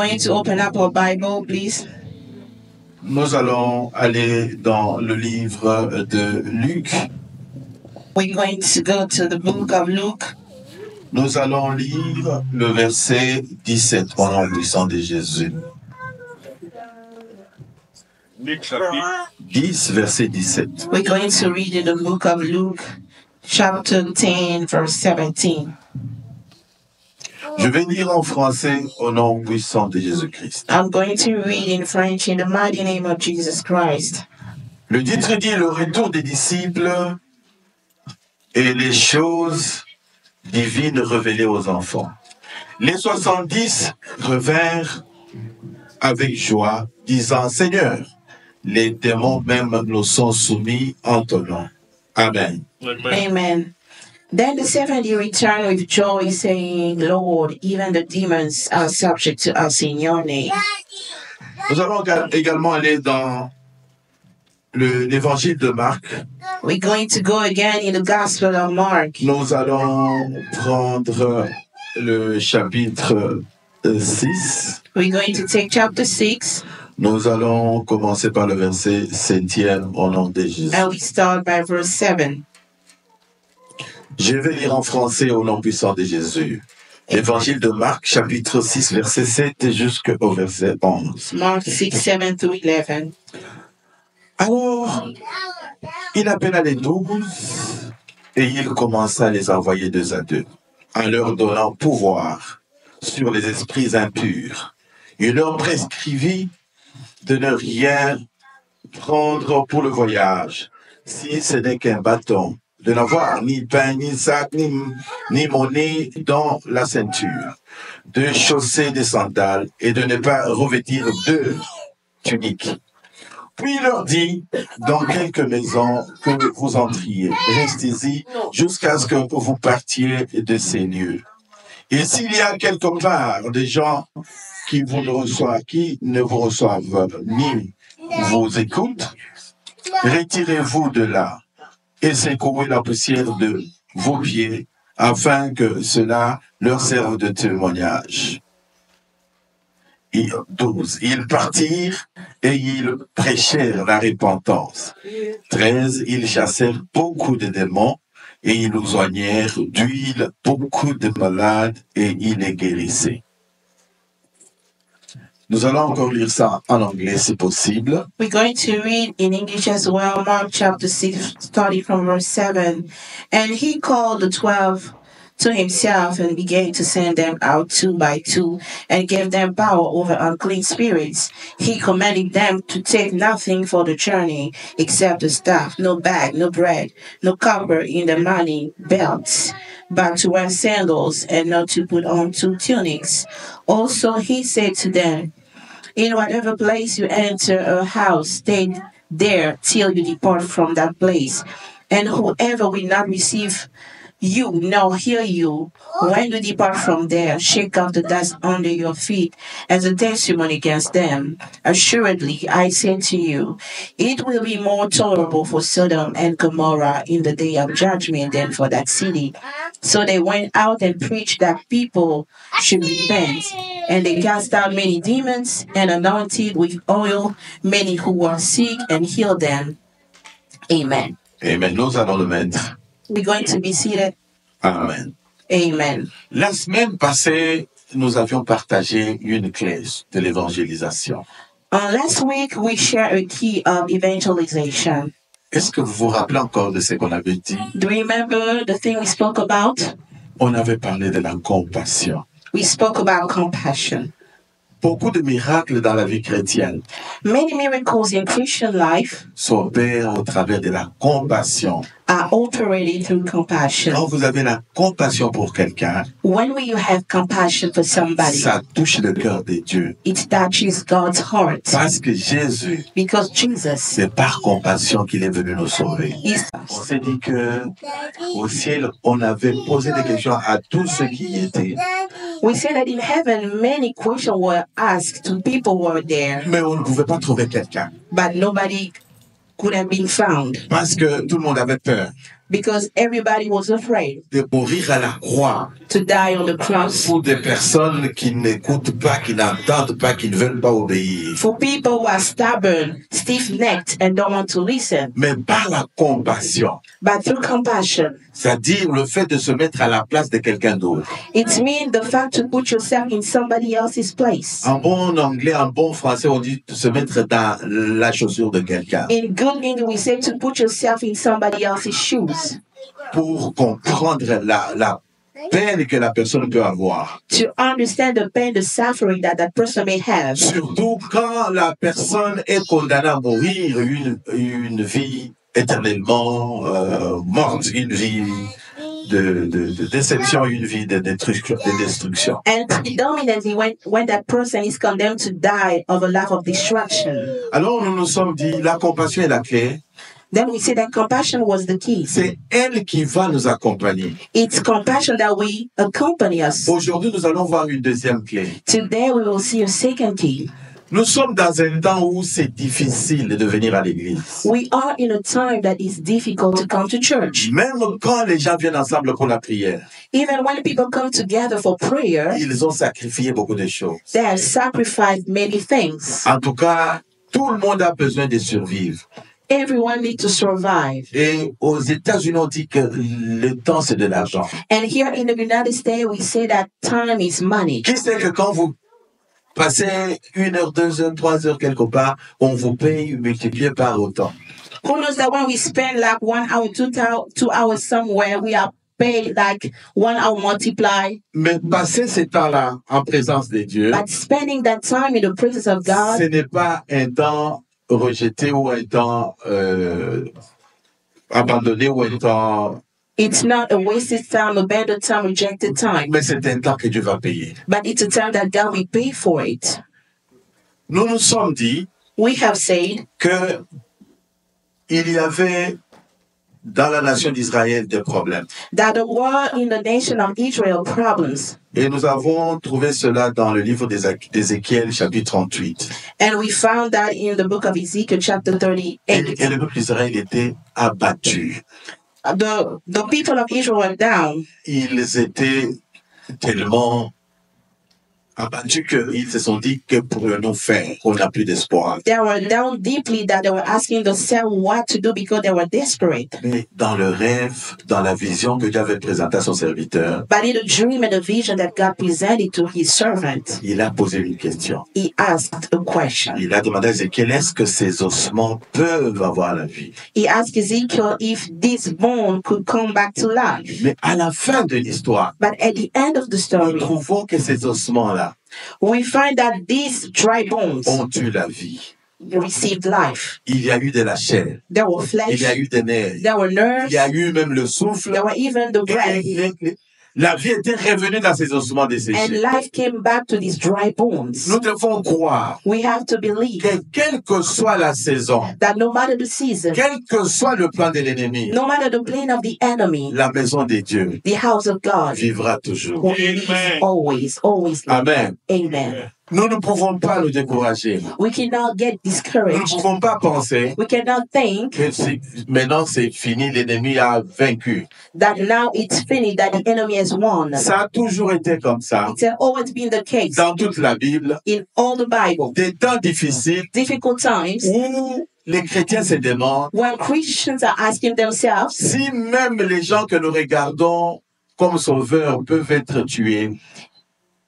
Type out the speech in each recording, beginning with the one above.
going to open up our Bible, please. Nous allons aller dans le livre de Luc. We're going to go to the book of Luke. Nous allons lire le verset 17 au nom puissant de Jésus. Luc chapitre 10, verset 17. We're going to read in the book of Luke, chapter 10, verse 17. Je vais lire en français au nom puissant de Jésus-Christ. I'm going to read in French in the mighty name of Jesus Christ. Le titre dit le retour des disciples et les choses divines révélées aux enfants. Les 70 revinrent avec joie, disant, Seigneur, les démons même nous sont soumis en ton nom. Amen. Amen. Then the 70 returned with joy, saying, Lord, even the demons are subject to us in your name. Nous allons également aller dans l'évangile de Marc. We're going to go again in the Gospel of Mark. Nous allons prendre le chapitre 6. We're going to take chapter 6, Nous allons commencer par le verset 7e au nom de Jésus. and we start by verse 7. Je vais lire en français au nom puissant de Jésus. Évangile de Marc, chapitre 6, verset 7 jusqu'au verset 11. Mark 6, 7 through 11. Alors, il appela les 12 et il commença à les envoyer deux à deux, en leur donnant pouvoir sur les esprits impurs. Il leur prescrivit de ne rien prendre pour le voyage, si ce n'est qu'un bâton, de n'avoir ni pain, ni sac, ni monnaie dans la ceinture, de chausser des sandales et de ne pas revêtir deux tuniques. Puis il leur dit, dans quelques maisons que vous entriez, restez-y jusqu'à ce que vous partiez de ces lieux. Et s'il y a quelque part des gens qui ne vous reçoivent ni vous écoutent, retirez-vous de là et secouez la poussière de vos pieds afin que cela leur serve de témoignage. 12. Ils partirent et ils prêchèrent la repentance. 13. Ils chassèrent beaucoup de démons et ils oignèrent d'huile beaucoup de malades et ils les guérissaient. Nous allons encore lire ça en anglais si possible. We're going to read in English as well, Mark chapter 6, starting from verse 7. And he called the 12 to himself and began to send them out two by two and gave them power over unclean spirits. He commanded them to take nothing for the journey except a staff, no bag, no bread, no copper in the money belts, but to wear sandals and not to put on two tunics. Also he said to them, in whatever place you enter a house, stay there till you depart from that place. And whoever will not receive you nor hear you, when you depart from there, shake off the dust under your feet as a testimony against them. Assuredly, I say to you, it will be more tolerable for Sodom and Gomorrah in the day of judgment than for that city. So they went out and preached that people should repent. And they cast out many demons and anointed with oil many who were sick and healed them. Amen. Amen. Nous allons le mettre. We're going to be seated. Amen. Amen. La semaine passée, nous avions partagé une clé de l'évangélisation. Last week, we shared a key of evangelization. Est-ce que vous vous rappelez encore de ce qu'on avait dit? Do you remember the thing we spoke about? On avait parlé de la compassion. We spoke about compassion. Beaucoup de miracles dans la vie chrétienne Many miracles in Christian life s'opèrent au travers de la compassion. are operated through compassion. Quand vous avez la compassion pour quelqu'un, When you have compassion for somebody, ça touche le cœur de Dieu. it touches God's heart. Parce que Jésus, Because Jesus c'est par compassion qu'il est venu nous sauver. is. On s'est dit que au ciel, on avait posé des questions à tous ceux qui y étaient. We say that in heaven, many questions were asked to people who were there, Mais on ne pouvait pas trouver quelqu'un. but nobody could have been found Parce que tout le monde avait peur. because everybody was afraid de mourir à la croix to die on the cross. pour des personnes qui n'écoutent pas, qui n'entendent pas, qui ne veulent pas obéir. For people who are stubborn, stiff-necked, and don't want to listen, Mais par la compassion, but through compassion. c'est-à-dire le fait de se mettre à la place de quelqu'un d'autre. It means the fact to put yourself in somebody else's place. En bon anglais, en bon français, on dit de se mettre dans la chaussure de quelqu'un In good English, we say to put yourself in somebody else's shoes, pour comprendre la peine que la personne peut avoir. to understand the pain, the suffering that that person may have. Surtout quand la personne est condamnée à mourir une vie éternellement morte, une vie de déception, une vie de destruction. And predominantly when that person is condemned to die of a life of destruction. Alors nous nous sommes dit, la compassion est la clé. Then we say that compassion was the key. C'est elle qui va nous accompagner. It's compassion that will accompany us. Aujourd'hui, nous allons voir une deuxième clé. Today we will see a second key. Nous sommes dans un temps où c'est difficile de venir à l'église. We are in a time that is difficult to come to church. Même quand les gens viennent ensemble pour la prière, Even when people come together for prayer, ils ont sacrifié beaucoup de choses. they have sacrificed many things. En tout cas, tout le monde a besoin de survivre. Everyone needs to survive. Et aux États-Unis, on dit que le temps, c'est de l'argent. And here in the United States, we say that time is money. Qui sait que quand vous passez 1 heure, 2 heures, 3 heures quelque part, on vous paye multiplié par autant. Who knows that when we spend like 1 hour, 2 hours somewhere, we are paid like 1 hour multiply. Mais passer ces temps-là en présence de Dieu, But spending that time in the presence of God, ce n'est pas un temps rejeté ou un temps abandonné ou un temps... it's not a wasted time, abandoned time, rejected time. Mais c'est un temps que Dieu va payer. But it's a time that God will pay for it. Nous nous sommes dit We have said que il y avait dans la nation d'Israël des problèmes. that there were in the nation of Israel problems. Et nous avons trouvé cela dans le livre d'Ézéchiel, chapitre 38. And we found that in the book of Ezekiel, chapter 38. Et le peuple d'Israël était abattu. The people of Israel were down. Ils étaient tellement abattus qu'ils se sont dit, que pourrions-nous faire? On n'a plus d'espoir. They were down deeply that they were asking themselves what to do because they were desperate. Mais dans le rêve, dans la vision que Dieu avait présentée à son serviteur, But in the dream and the vision that God presented to his servant, il a posé une question. he asked a question. Il a demandé à Ézéchiel, est-ce que ces ossements peuvent avoir la vie? He asked Ezekiel if this bone could come back to life. Mais à la fin de l'histoire, But at the end of the nous story, trouvons que ces ossements-là we find that these dry bones ont eu la vie. received life. Il y a eu de la chair, There were il y a flesh, eu des nerfs, there were il nerves, y a eu même le souffle. there were even the breath. La vie était revenue dans ces ossements And desséchés. life came back to these dry bones. Nous devons croire We have to believe que quelle que soit la saison, that no matter the season, quel que soit le plan de l'ennemi, no matter the plan of the enemy, la maison de Dieu the house of God vivra toujours. will live always live. Amen. Amen. Nous ne pouvons pas nous décourager. We cannot get Nous ne discouraged. pouvons pas penser We cannot think que maintenant c'est fini, l'ennemi a vaincu. that now it's finished, that the enemy has won. Ça a toujours été comme ça. It's always been the case Dans toute la Bible, in all the Bible. des temps difficiles Difficult times où les chrétiens se demandent when Christians are asking themselves si même les gens que nous regardons comme sauveurs peuvent être tués,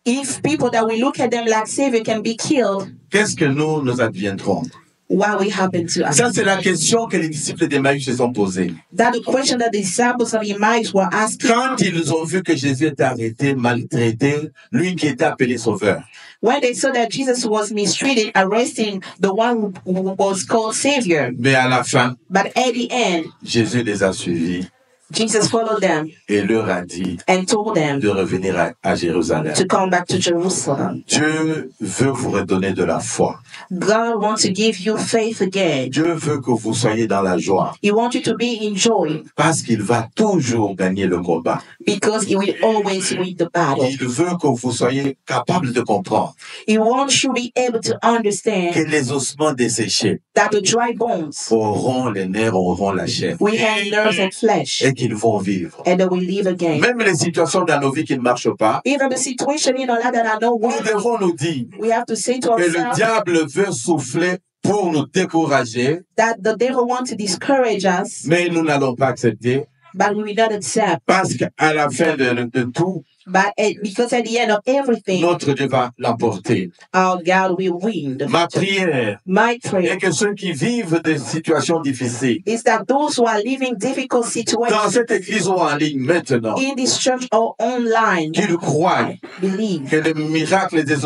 if people that we look at them like Savior can be killed, qu'est-ce que nous adviendrons? what will happen to us? Ça, c'est la question que les disciples d'Emmaüs se sont posées. That's the question that the disciples of Emmaus were asking. Quand ils ont vu que Jésus était arrêté, maltraité, lui qui était appelé sauveur, When they saw that Jesus was mistreated, arresting the one who was called Savior. mais à la fin, But at the end, Jésus les a suivis Jesus followed them et leur a dit and told them de revenir à Jérusalem. to come back to Jerusalem. Dieu veut vous redonner de la foi. God wants to give you faith again. Dieu veut que vous soyez dans la joie He wants you to be in joy parce qu'il va toujours gagner le combat. because He will always win the battle. Il veut que vous soyez capable de comprendre He wants you to be able to que understand les ossements desséchés that the dry bones auront les nerfs, auront la chair. we have nerves and flesh. Et et qu'ils vont vivre. and they will live again. Même les situations dans nos vies qui ne marchent pas, Even the situation in our life that are not nous working, devons nous dire we have to say to que le ourselves diable veut souffler pour nous décourager, that the devil wants to discourage us, mais nous n'allons pas accepter but we will not accept. parce qu'à la fin de tout, But because at the end of everything, notre Dieu va l'emporter. our God will win. Ma prière My est prayer que ceux qui vivent des situations difficiles, is that those who are living difficult dans situations cette église ou en ligne maintenant, in this church or online, qu'ils croient believe que le miracle des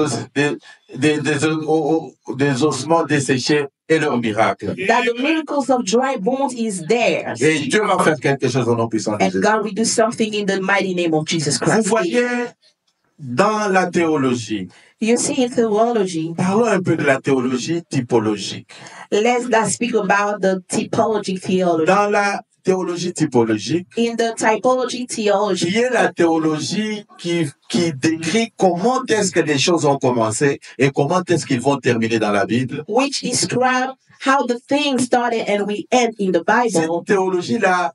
ossements desséchés est leur miracle. that the miracles of dry bones is theirs. Et Dieu va faire quelque chose au nom puissant de And Jésus. God will do something in the mighty name of Jesus Vous Christ. voyez, dans la théologie, You see, in theology, parlons un peu de la théologie typologique. let's not speak about the typology theology. Dans la théologie typologique, In the typology theology, qui est la théologie qui décrit comment est-ce que les choses ont commencé et comment est-ce qu'ils vont terminer dans la Bible, which describe how the thing started and we end in the cette Bible, théologie-là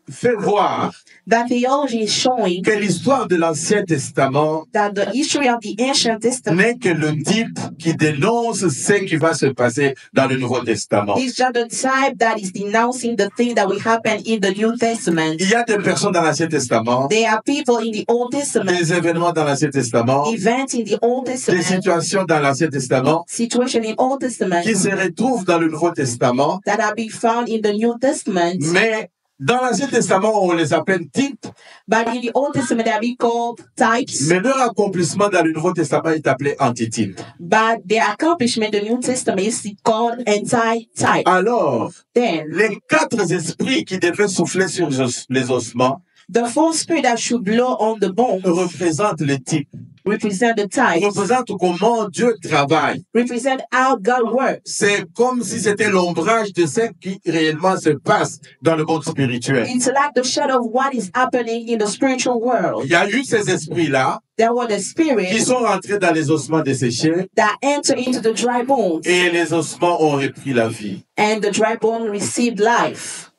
fait voir that theology is showing que l'histoire de l'Ancien Testament that the history of the ancient testament n'est que le type qui dénonce ce qui va se passer dans le Nouveau Testament. is just the type that is denouncing the thing that will happen in the New Testament. Il y a des personnes dans l'Ancien Testament, There are people in the Old Testament, des événements dans l'Ancien Testament, events in the Old des Testament, situations dans l'Ancien Testament situation in Old Testament qui se retrouvent dans le Nouveau Testament, that are being found in the New Testament. mais dans l'Ancien Testament, on les appelle types, But in the Old Testament, they are being called types. mais leur accomplissement dans le Nouveau Testament est appelé antitype. But their accomplishment in the New Testament is called anti-type. Alors, Then, les 4 esprits qui devaient souffler sur les ossements the four spirit that should blow on the bones représentent les types, represent the types, représentent comment Dieu travaille. represent how God works. C'est comme si c'était l'ombrage de ce qui réellement se passe dans le monde spirituel. It's like the shadow of what is happening in the spiritual world. Il y a eu ces esprits-là There were the qui spirits sont rentrés dans les ossements desséchés that enter into the dry bones, et les ossements ont repris la vie. and the dry bone received life.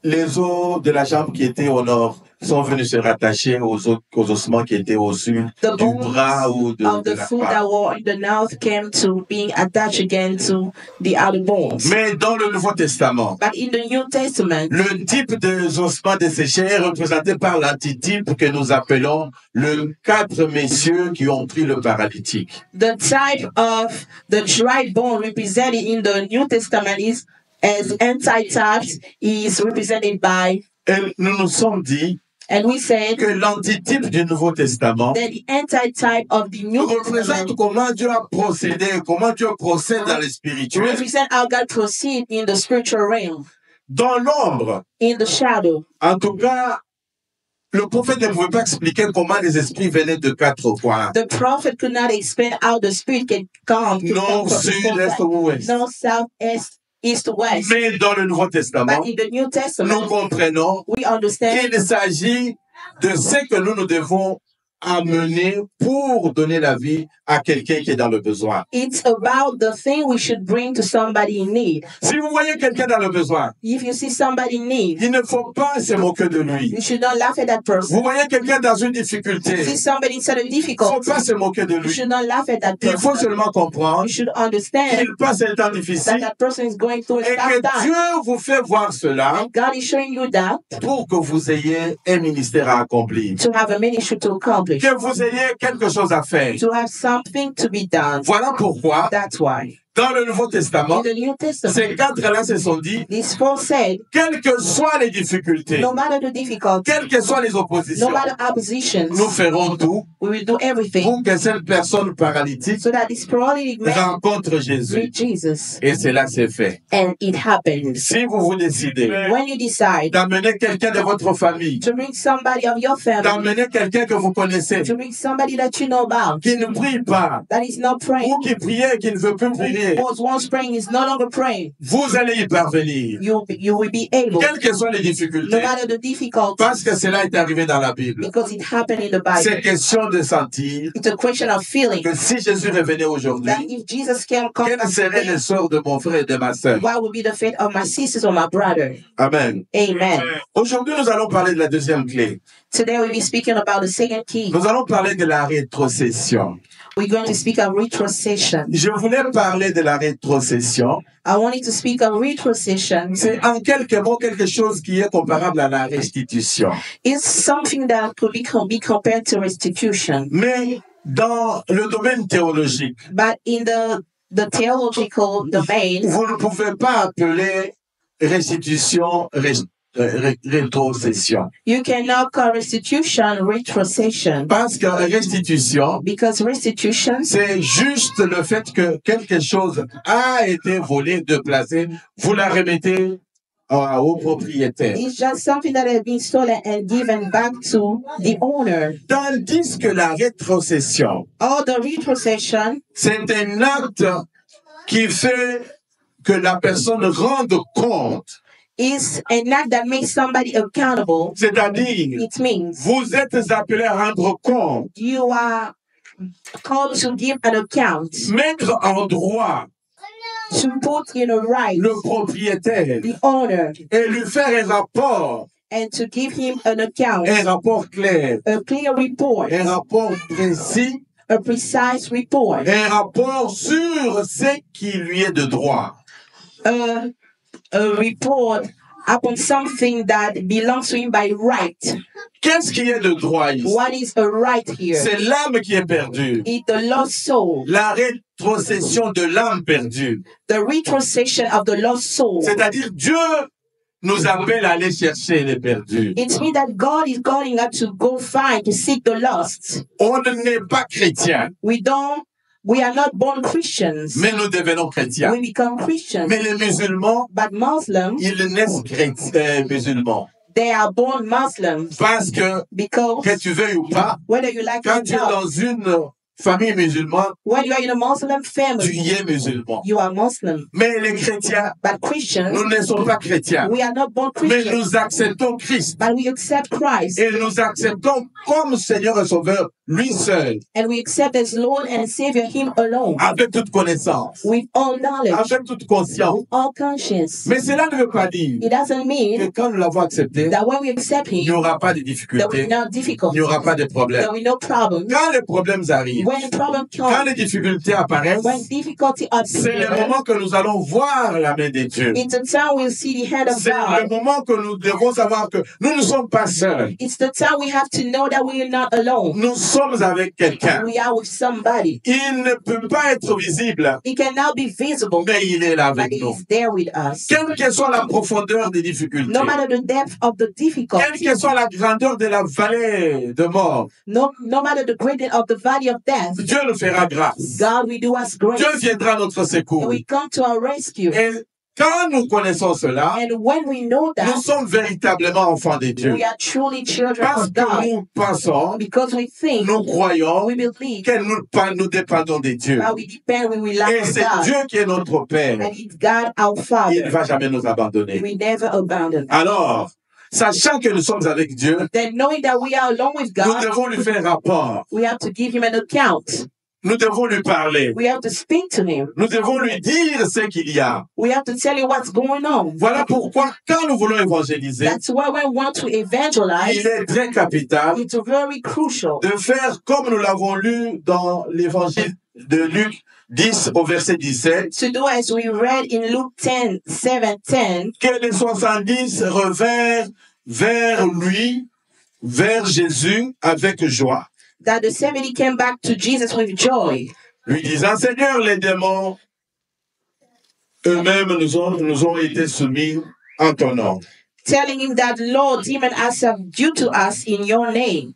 Les os de la jambe qui étaient au nord sont venus se rattacher aux ossements qui étaient au sud, The du bones bras ou de of the la foot part. that were in the north came to being attached again to the other bones. Mais dans le Nouveau Testament, But in the New Testament, le type des ossements desséchés est représenté par l'antitype que nous appelons le 4 messieurs qui ont pris le paralytique. the type of the dry bone represented in the New Testament is as anti-types is represented by, Et nous nous sommes dit and we said que l'antitype du Nouveau Testament that the anti-type of the New représente Testament comment Dieu a procédé, comment Dieu procède dans le spirituel. represent how God proceeds in the spiritual realm, Dans l'ombre, in the shadow. en tout cas, le prophète ne pouvait pas expliquer comment les esprits venaient de 4 points. The prophet could not explain how the spirit can come to Nord, sud, est ou ouest. north, south, east, west. Mais dans le Nouveau Testament, But in the New nous Testament, comprenons we understand qu'il s'agit de ce que nous devons amener pour donner la vie à quelqu'un qui est dans le besoin. it's about the thing we should bring to somebody in need. Si vous voyez quelqu'un dans le besoin, If you see somebody in need, il ne faut pas se moquer de lui. you should not laugh at that person. Vous voyez quelqu'un dans une You difficulté, see somebody in certain il ne faut difficulty, pas se moquer de you lui. should not laugh at that Il faut person. seulement comprendre You should understand qu'il passe un temps that difficile that person is going through a et tough que time. Dieu vous fait voir cela And God is showing you that pour que vous ayez un ministère à accomplir, to have a ministry to accomplish, que vous ayez quelque chose à faire. to have something to be done. Voilà pourquoi, That's why. dans le Nouveau In Testament, the New Testament, ces 4-là se sont dit, these four said, quelles que soient les difficultés, no matter the difficulty, quelles que soient les no oppositions, matter oppositions, nous ferons tout we will do everything pour que cette personne paralytique so that this paralytic man rencontre Jésus. meet Jesus. Et cela s'est fait. And it happens. Si vous vous décidez When you decide d'amener quelqu'un de votre famille, to bring somebody of your family, d'amener quelqu'un que vous connaissez, to bring somebody that you know about, qui ne prie pas, that is not praying, ou qui priait et qui ne veut plus prier, prier, was once praying is no longer praying. vous allez y parvenir. You will be able, Quelles que soient les no difficultés, matter the difficulties, parce que cela est arrivé dans la Bible. because it happened in the C'est Bible. question de sentir It's a question of feeling que si Jésus revenait that aujourd'hui, if Jesus can come quel back serait today, le sort de mon frère et de ma sœur? what will be the fate of my sisters or my brother? Amen. Amen. Aujourd'hui, nous allons parler de la deuxième clé. Today we'll be speaking about the second key. Nous allons parler de la rétrocession. We're going to speak of retrocession. Je voulais parler de la rétrocession. I wanted to speak of retrocession. C'est en quelques mots quelque chose qui est comparable à la restitution. It's something that could be compared to restitution. Mais dans le domaine théologique, But in the theological domain, vous ne pouvez pas appeler restitution rétrocession. you cannot call restitution retrocession, Parce que restitution, because restitution c'est juste le fait que quelque chose a été volé, déplacé, vous la remettez au propriétaire. is just something that has been stolen and given back to the owner. Tandis que la rétrocession, Or the retrocession c'est un acte qui fait que la personne rende compte. is an act that makes somebody accountable. C'est-à-dire, It means vous êtes appelé à rendre compte, you are called to give an account, mettre en droit to put in a right le propriétaire the owner, et lui faire un rapport and to give him an account, clair, a clear report, un rapport précis, a precise report, un rapport sur ce qui lui est de droit. a report upon something that belongs to him by right. Qu'est-ce qui est de droit ici? What is a right here? C'est l'âme qui est perdue. It's the lost soul, La rétrocession de l'âme perdue. the retrocession of the lost soul. C'est-à-dire, Dieu nous appelle à aller chercher les perdus. It means that God is calling us to go find, to seek the lost. On n'est pas chrétien, We are not born Christians. mais nous devenons chrétiens. We become Christians. Mais les musulmans, But Muslims, ils naissent chrétiens, musulmans. they are born Muslims Parce que because tu veuilles ou pas, whether you like quand it tu es or not, dans une famille musulmane, when you are in a Muslim tu family, y es musulman. you are Muslim. Mais les chrétiens, But Christians, nous ne sommes pas chrétiens. we are not born Mais Christians. nous acceptons Christ. But we accept Christ Et nous acceptons comme Seigneur et Sauveur, lui seul, and we accept as Lord and Savior Him alone, avec toute connaissance, with all knowledge, avec toute conscience. all conscience. Mais cela ne veut pas dire It doesn't que mean quand nous l'avons accepté, that when we accept il n'y Him, aura pas de there will difficultés, be no il difficulty, n'y aura pas de problèmes. there will be no problem. Quand les problèmes arrivent, When the problem quand comes, les difficultés apparaissent, when difficulty c'est le appears, moment que nous allons voir la main de Dieu. it's the time we'll see the hand of C'est le God. moment que nous devons savoir que nous ne sommes pas seuls. It's the time we have to know that we are not alone. Nous sommes avec quelqu'un. We are with somebody. Il ne peut pas être visible, It cannot be visible, mais il est là but avec He nous. is there with us. Quelle que soit la profondeur des difficultés, No matter the depth of the quelle difficulty, que soit la grandeur de la vallée de mort, no matter the greatness of the valley of death, Dieu nous fera grâce. God will do us grace. Dieu viendra à notre And secours. we come to our rescue. Et quand nous connaissons cela, And when we know nous that, sommes véritablement enfants de Dieu. we are truly children Parce of que God. nous pensons, Because we think, nous croyons we believe, que nous dépendons de Dieu. that we depend, we rely Et on c'est God. Dieu qui est notre Père. And it's God our Il ne Father. va jamais nous abandonner. We never abandon. Alors, sachant que nous sommes avec Dieu, Then knowing that we are alone with nous God, devons lui faire rapport. we have to give Him an account. Nous devons lui parler. We have to speak to Him. Nous devons lui dire ce qu'il y a. We have to tell Him what's going on. Voilà pourquoi, quand nous voulons évangéliser, That's why we want to il evangelize. est très capital It's very crucial de faire comme nous l'avons lu dans l'évangile de Luc 10 au verset 17, to do as we read in Luke 10:7-10, que les 70 revinrent vers lui, vers Jésus, avec joie, that the 70 came back to Jesus with joy, lui disant, Seigneur, les démons eux-mêmes nous ont été soumis en ton nom. telling Him that, Lord, demons are subdued to us in your name.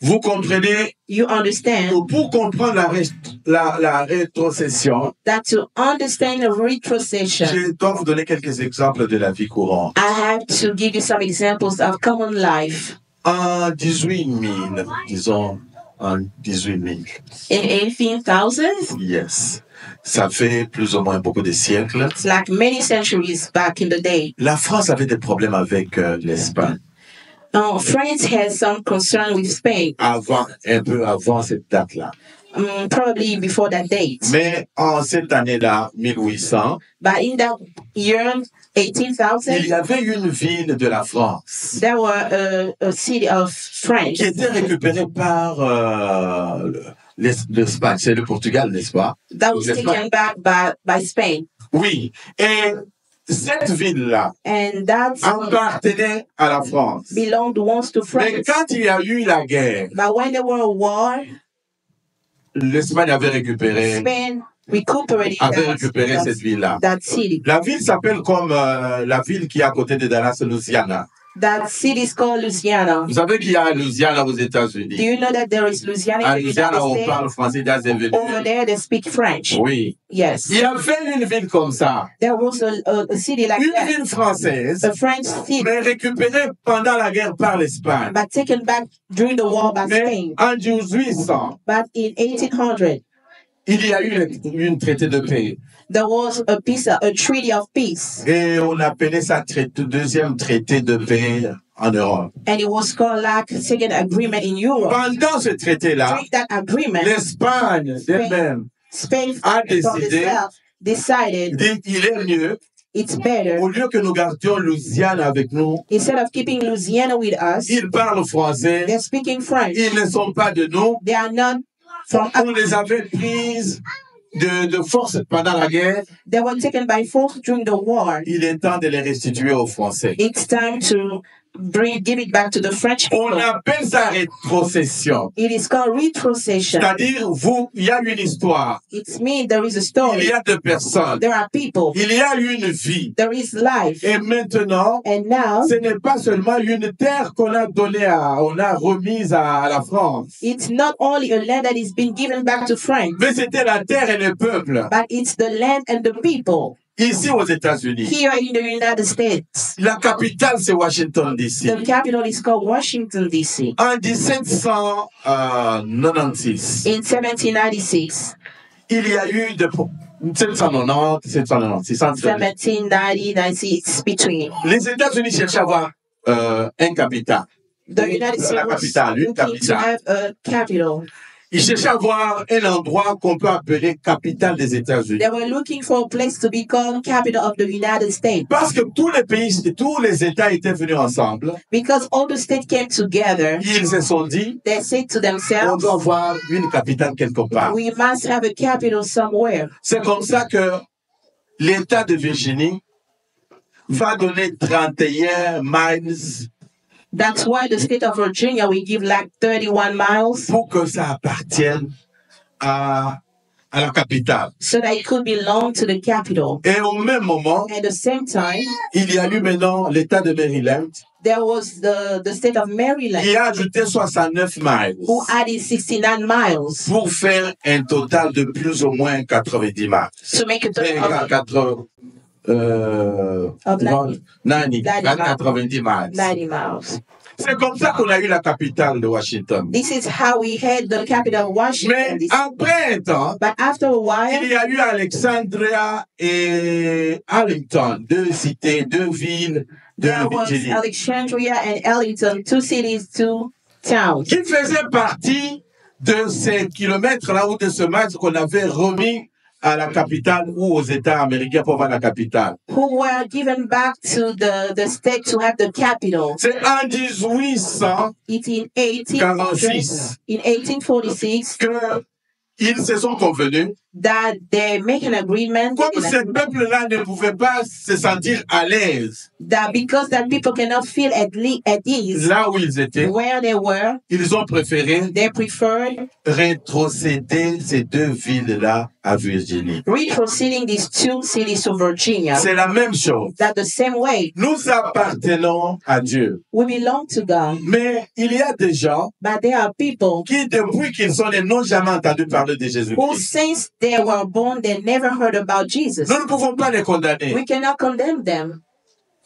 Vous comprenez, You understand pour comprendre la rétrocession, that to understand the retrocession, je dois vous donner quelques exemples de la vie courante. I have to give you some examples of common life. En 18 000, disons, en 18 000. In 18,000, Yes. Ça fait plus ou moins beaucoup de siècles. it's like many centuries back in the day. La France avait des problèmes avec l'Espagne. France has some concern with Spain, Un peu avant cette date-là. probably before that date. Mais en cette année-là, 1800, But in that year, il 18,000, y avait une ville de la France there were a city of France qui était récupérée par l'Espagne. C'est le Portugal, n'est-ce pas? that was L'Espagne. taken back by Spain. Oui. Et cette ville-là And that appartenait à la France. belonged once to Mais France. quand il y a eu la guerre, But when there were a war, l'Espagne avait récupéré Spain recuperated cette ville-là. that city. La ville s'appelle comme la ville qui est à côté de Dallas, Louisiana. That city is called Louisiana. Vous savez qu'il y a Louisiana aux Do États-Unis. you know that there is Louisiana À in the Louisiana, on United parle States? français dans les Over there, they speak French. Oui. Yes. Il y avait une ville comme ça. There was a city like Une that, ville française, a French city, mais récupérée pendant la guerre par l'Espagne. but taken back during the war by Mais Spain. en 1800, But in 1800, il y a eu une traité de paix. there was a treaty of peace, Et on appelait ça deuxième traité de paix en Europe. and it was called like second agreement in Europe. Pendant ce traité-là, During that agreement, l'Espagne elle-même Spain a from décidé itself decided dit qu'il est mieux, it's better, au lieu que nous gardions Louisiana avec nous, instead of keeping Louisiana with us, ils parlent français, they're speaking French. ils ne sont pas de nous, They are not from on les avait prises de force pendant la guerre. They were taken by force during the war. Il est temps de les restituer aux Français. It's time to give it back to the French On people. appelle ça rétrocession. It is called retrocession. C'est-à-dire, il y a une histoire, It means there is a il story. y a des personnes, There are people. il y a une vie. There is life. Et maintenant, And now, ce n'est pas seulement une terre qu'on a donnée on a remise à la France, it's not only a land that is being given back to France, mais c'était la terre et le peuple. but it's the land and the people. Ici aux États-Unis, Here in the United States, la capitale c'est Washington DC. the capital is called Washington, D.C. En 1796, In 1796, il y a eu 1790, 1790, 96, between. les États-Unis cherchaient à avoir un capital. The United La States was capitale, une looking to capitale. have a capital. Ils cherchaient à avoir un endroit qu'on peut appeler capitale des États-Unis. They were looking for a place to be called capital of the United States Parce que tous les pays, tous les États étaient venus ensemble. because all the states came together. Ils se sont dit, They said to on themselves, doit avoir une capitale quelque part. we must have a capital somewhere. C'est comme ça que l'État de Virginie va donner 31 miles That's why the state of Virginia will give like 31 miles pour que ça appartienne à la capitale. so that it could belong to the capital. Et au même moment, At the same time, il y a eu maintenant l'État de Maryland there was the state of Maryland qui a ajouté 69 miles who added 69 miles pour faire un total de plus ou moins 90 miles. to make a Et total of 90 90 miles. 90 miles. C'est comme ça qu'on a eu la capitale de Washington. This is how we had the capital of Washington. Mais après un temps, But after a il while, y a eu Alexandria et Arlington, deux cités, deux villes de there was Virginie, Alexandria and Arlington, two cities, two towns, qui faisaient partie de ces kilomètres-là ou de ce match qu'on avait remis à la capitale ou aux États américains pour avoir la capitale. who were given back to the state to have the capital. C'est en 1800 It's in 1846, 46 in 1846 qu'ils se sont convenus. that they make an agreement Comme ce peuple-là ne pouvait pas se sentir à l'aise that because that people cannot feel at ease là où ils étaient, where they were, ils ont préféré they preferred rétrocéder ces deux villes-là à Virginie. retroceding these two cities to Virginia. C'est la même chose. That the same way Nous appartenons à Dieu. we belong to God, Mais il y a des gens but there are people qui, depuis qu'ils sont nés, n'ont jamais entendu parler de who Jésus-Christ. since they were born they never heard about Jesus. Nous ne pouvons pas les condamner. We cannot condemn them.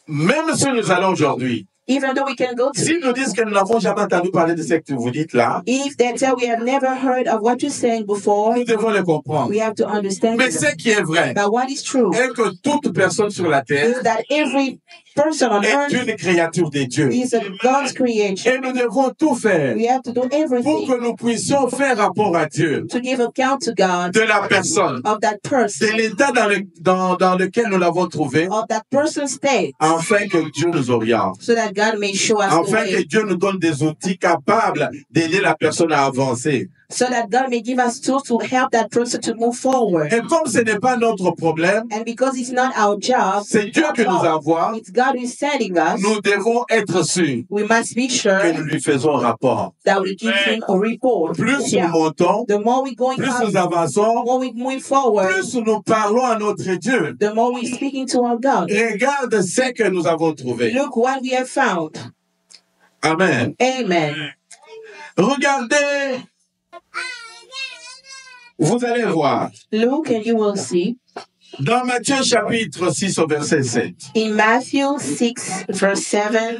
Même si nous allons aujourd'hui Even though we can go to, S'ils nous disent que nous n'avons jamais entendu parler de ce que vous dites là, if they tell we have never heard of what you're saying before, nous devons le comprendre. we have to understand Mais it. ce qui est vrai But what is true est que toute personne sur la terre is that every person on est earth une créature de Dieu. is a God's creation. Et nous devons tout faire We have to do pour everything que nous puissions faire rapport à Dieu to give account to God de la personne, of that de person, l'état dans lequel nous l'avons trouvé, of that person's state, afin que Dieu nous oriente, so that God may show us the afin que way, Dieu nous donne des outils capables d'aider la personne à avancer. so that God may give us tools to help that person to move forward. Et comme ce n'est pas notre problème, And because it's not our job, c'est Dieu qui nous envoie, it's God who is sending us, nous devons être sûrs we must be que sure nous lui faisons rapport. that we give him a report. Plus Yeah. nous montons, The more we going plus up, nous the avançons, more we move forward, plus nous parlons à notre Dieu. the more we speaking to our God. Regarde ce que nous avons trouvé. Look what we have found. Amen. Amen. Regardez, vous allez voir, Look and you will see dans Matthieu chapitre 6 au verset 7. in Matthew 6 verse 7,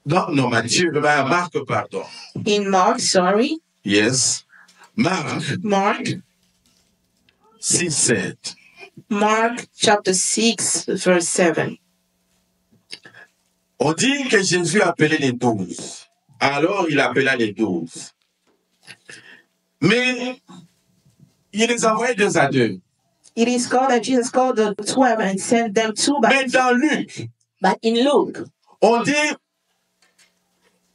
Non, Marc, pardon. in Mark, sorry, Yes. Marc 6, 7. Mark chapter 6 verse 7. On dit que Jésus appelait les 12. Alors il appela les 12. Mais il les envoyait 2 à 2. It is called that Jesus called the 12 and sent them 2 by Mais dans Luc, But in Luke, on dit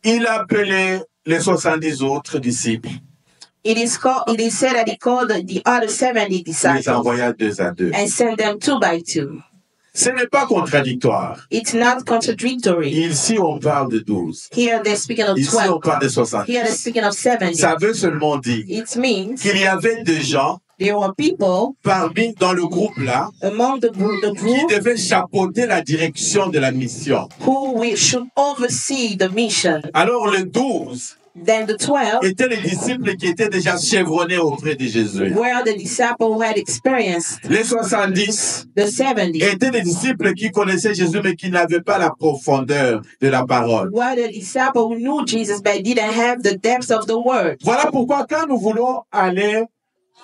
il appelait les 70 autres disciples. it is said that he called the other 70 Il les disciples envoya 2 à 2. and sent them 2 by 2. Ce n'est pas contradictoire. It's not contradictory. Ici, on parle de 12. Here they're speaking of Ici, on 12. parle de 70. Here they're speaking of 70. Ça veut seulement dire It means qu'il y avait des gens there were people parmi dans le groupe là among the qui group devaient chapeauter la direction de la mission. who we should oversee the mission. Alors les 12 Then the 12 étaient les disciples qui étaient déjà chevronnés auprès de Jésus. were the disciples who had experienced. Les 70 The 70 étaient des disciples qui connaissaient Jésus mais qui n'avaient pas la profondeur de la parole. were the disciples who knew Jesus but didn't have the depth of the word. Voilà pourquoi quand nous voulons aller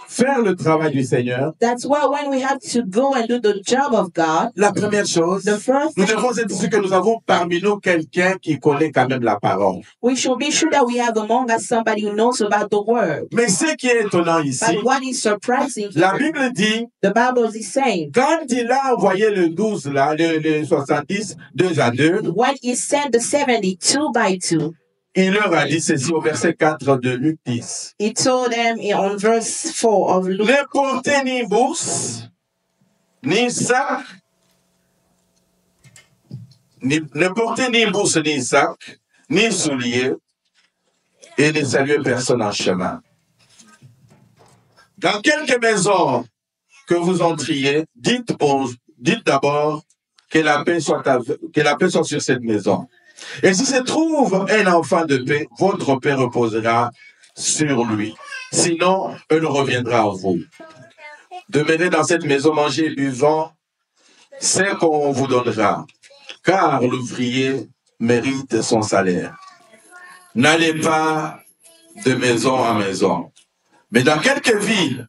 faire le travail du Seigneur, That's why when we have to go and do the job of God, la première chose, the first nous thing, devons être sûrs que nous avons parmi nous quelqu'un qui connaît quand même la parole. we should be sure that we have among us somebody who knows about the word. Mais ce qui est étonnant ici, But what is surprising la here, Bible dit, the Bible is saying, quand il a envoyé le 12 là, le 70, 2 à 2, when he sent the 70 2 by 2, il leur a dit ceci au verset 4 de Luc 10. he told them on verse 4 of Luke, Ne portez ni bourse, ni sac, ne portez ni bourse, ni sac, ni souliers, et ne saluez personne en chemin. Dans quelque maison que vous entriez, dites d'abord que la paix soit sur cette maison. Et si se trouve un enfant de paix, votre paix reposera sur lui. Sinon, elle reviendra à vous. Demeurez dans cette maison, mangez et buvant ce qu'on vous donnera, car l'ouvrier mérite son salaire. N'allez pas de maison en maison, mais dans quelque ville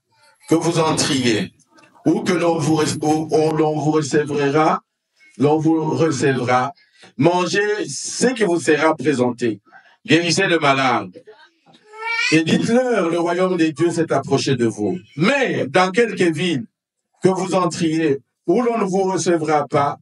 que vous entriez, ou que l'on vous recevra, mangez ce qui vous sera présenté. Guérissez le malade. Et dites-leur, le royaume des dieux s'est approché de vous. Mais dans quelque ville que vous entriez, où l'on ne vous recevra pas,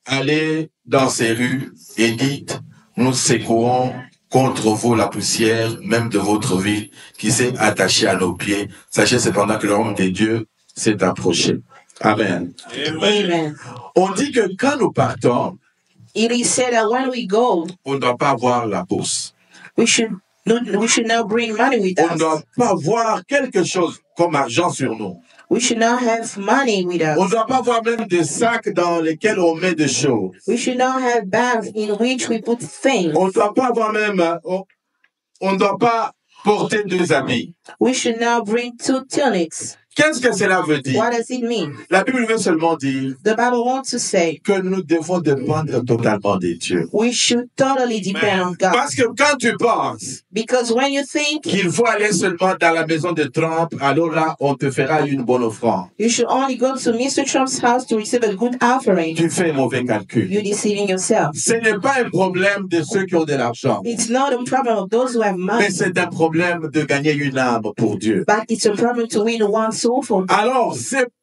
allez dans ces rues et dites, nous secouons contre vous la poussière, même de votre ville, qui s'est attachée à nos pieds. Sachez cependant que le royaume des dieux s'est approché. Amen. Amen. On dit que quand nous partons, It is said that when we go, on ne doit pas avoir la bourse. we should not bring money with On ne us. doit pas avoir quelque chose comme argent sur nous. We should not have money with On ne us. doit pas avoir même des sacs dans lesquels on met des choses. We should not have bags in which we put things. On ne doit pas avoir même, on ne doit pas porter 2 habits. We should not bring 2 tunics. Qu'est-ce que cela veut dire? What does it mean? La Bible veut seulement dire The Bible wants to say que nous devons dépendre totalement de Dieu. we should totally depend on God. Parce que quand tu penses Because when you think qu'il faut aller seulement dans la maison de Trump, alors là, on te fera une bonne offrande. you should only go to Mr. Trump's house to receive a good offering, Tu fais un mauvais calcul. you're deceiving yourself. Ce n'est pas un problème de ceux qui ont de l'argent, It's not a problem of those who have mais money, c'est un problème de gagner une âme pour Dieu. but it's a problem to win one's soul for God. Alors,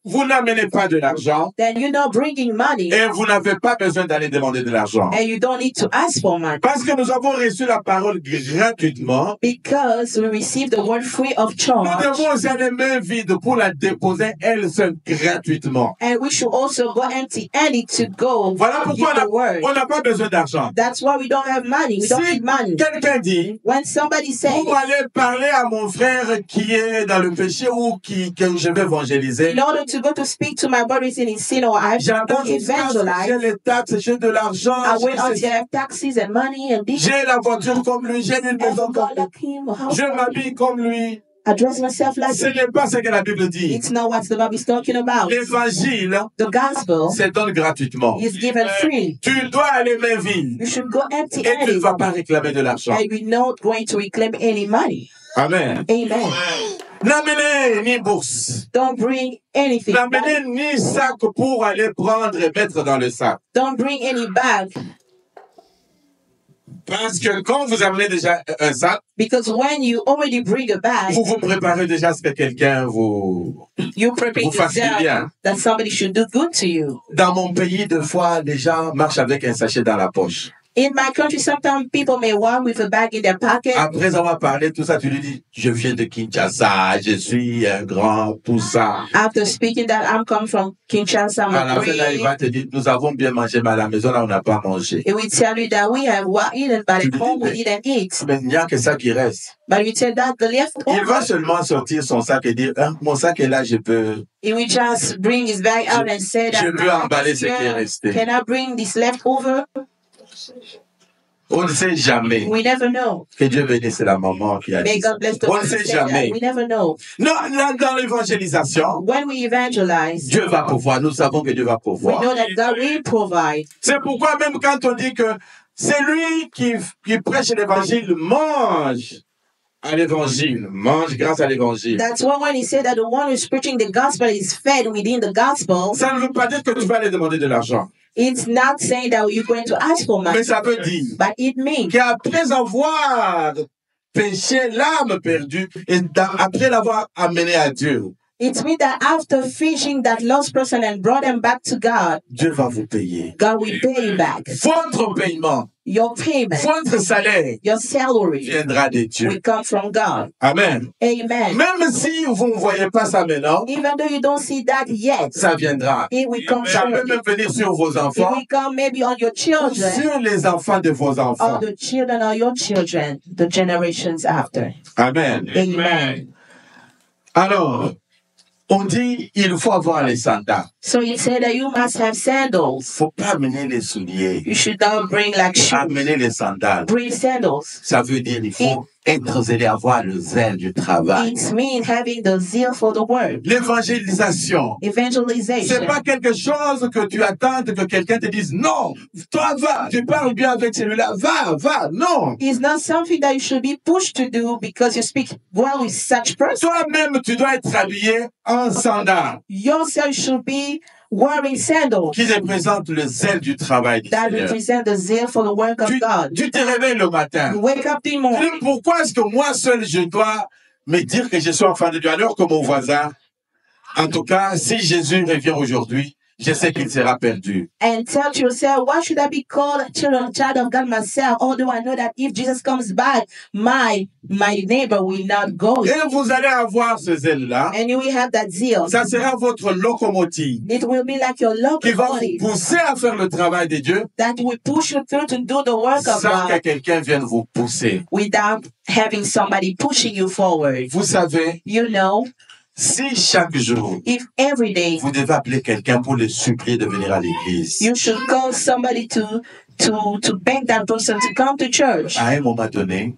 vous n'amenez pas de l'argent Then you're not bringing money et vous n'avez pas besoin d'aller demander de l'argent. and you don't need to ask for money. Parce que nous avons reçu la parole gratuitement, Because we received the word free of nous charge. devons y aller main vide pour la déposer elle seule gratuitement. And we should also go empty-handed to go Voilà give pourquoi the word. on n'a pas besoin d'argent. That's why we don't have money. We don't Si need money. quelqu'un dit, When somebody says, pour aller parler à mon frère qui est dans le péché ou que je vais évangéliser, in order to go to speak to my brothers in his sin or I should j'attends go jusqu'à ce que j'ai evangelize, les taxes, j'ai de l'argent, I wait until I have taxes and money and this. j'ai la voiture comme lui, j'ai une And maison go comme lui, like him, a house je like him. m'habille comme lui. I dress myself like Ce him. n'est pas ce que la Bible dit. It's not what the Bible is talking about. L'évangile The gospel se donne gratuitement. is given free. Tu dois aller main vide You should go et tu ne empty-handed vas pas réclamer de l'argent. and you're not going to reclaim any money. Amen. Amen. N'amenez ni bourse, Don't bring anything. n'amenez ni sac pour aller prendre et mettre dans le sac. Don't bring any bag. Parce que quand vous amenez déjà un sac, Because when you already bring a bag, vous vous préparez déjà à ce que quelqu'un vous prepare fasse du yourself bien. that somebody should do good to you. Dans mon pays, deux fois, les gens marchent avec un sachet dans la poche. In my country, sometimes people may walk with a bag in their pocket. Après avoir parlé tout ça, tu lui dis, je viens de Kinshasa, je suis un grand, tout ça. After speaking that I'm come from Kinshasa, I'm À la a fin, là, il free. va te dire, nous avons bien mangé, mais à la maison, là, on n'a pas mangé. It will tell you that we have eaten, but at home we didn't eat. Mais il n'y a que ça qui reste. But we tell that the Il va leftover, seulement sortir son sac et dire, hein, mon sac est là, je peux he will just bring his bag out and say that, je peux emballer ce qui est resté. can I bring this leftover? On ne sait jamais. We never know. Que Dieu bénisse la maman qui a May dit ça. God bless the On ne one who sait said that. jamais. We never know. Non, là, dans l'évangélisation, When we evangelize, Dieu va pourvoir. Nous savons que Dieu va we pourvoir. know that God will provide. C'est pourquoi même quand on dit que c'est lui qui prêche l'évangile mange à l'évangile, mange grâce à l'évangile. That's why when he said that the one who's preaching the gospel is fed within the gospel, Ça ne veut pas dire que tu vas aller demander de l'argent. it's not saying that you're going to ask for money, Mais ça veut dire but it means qu'après avoir péché l'âme perdue et après l'avoir amené à Dieu, it means that after fishing that lost person and brought them back to God, Dieu va vous payer. God will pay you back. Votre paiement, Your payment, votre salaire your salary viendra de Dieu. will come from God. Amen. Amen. Même si vous ne voyez pas ça maintenant, Even though you don't see that yet, ça viendra. it will come Ça peut surely. même venir sur vos It enfants, will come maybe on your ou children sur les enfants de vos or enfants. the children of your children, the generations after. Amen. Amen. Alors, on dit il faut avoir les sandales. So he said that you must have sandals. Faut pas amener les souliers. You should not bring like shoes. Amener les sandales. Bring sandals. Ça veut dire il faut être zélé, avoir le zèle du travail. It means having the zeal for the word. L'évangélisation, Evangelization. c'est pas quelque chose que tu attends que quelqu'un te dise non, toi va, tu parles bien avec celui-là, va, non. It's not something that you should be pushed to do because you speak well with such person. Toi-même, tu dois être habillé en sandales Yourself should be wearing sandals qui représentent le zèle du travail du that Seigneur. represent the zeal for the work of God. Tu te réveilles le matin. You wake up in the morning. Pourquoi est-ce que moi seul, je dois me dire que je suis enfant de Dieu alors que mon voisin? En tout cas, si Jésus revient aujourd'hui, je sais qu'il sera perdu. And tell to yourself, why should I be called a child of God myself? Although I know that if Jesus comes back, my neighbor will not go. Et vous allez avoir ce zèle-là. And you will have that zeal. Ça sera votre locomotive It will be like your qui va vous locomotive pousser à faire le travail de Dieu that will push you through to do the work of sans que God quelqu'un vienne vous pousser. without having somebody pushing you forward. Vous savez, You know, si chaque jour, if every day vous devez appeler quelqu'un pour le supplier de venir à l'église, you should call somebody to beg that person to come to church. à un moment donné,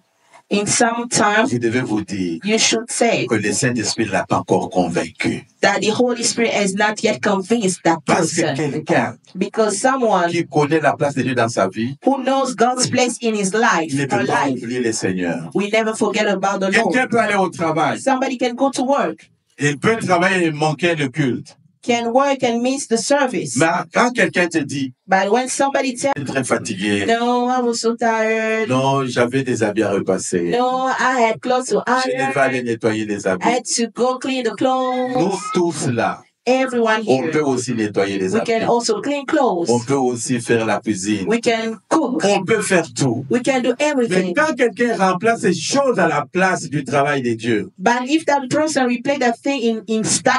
In some time, vous devez vous dire you should say que le Saint-Esprit ne l'a pas encore convaincu. that the Holy Spirit has not yet convinced that Parce que person. quelqu'un Because someone qui connaît la place de Dieu dans sa vie, who knows God's place in his life, il ne her peut pas life, oublier le Seigneur. we never forget about the Quelqu'un Lord. peut aller au travail. Somebody can go to work, Il peut travailler et manquer le culte. can work and miss the service. Mais quand quelqu'un te dit, But when somebody tells je suis très fatigué, no, I was so tired. non, j'avais des habits à repasser, No, I had clothes to je devais aller iron. nettoyer les I habits. had to go clean the clothes. Nous tous là, Everyone on here. peut aussi nettoyer les We habits. can also clean clothes. On peut aussi faire la cuisine. We can cook. On peut faire tout. We can do Mais everything. quand quelqu'un remplace ces choses à la place du travail de Dieu, But if that person replay that thing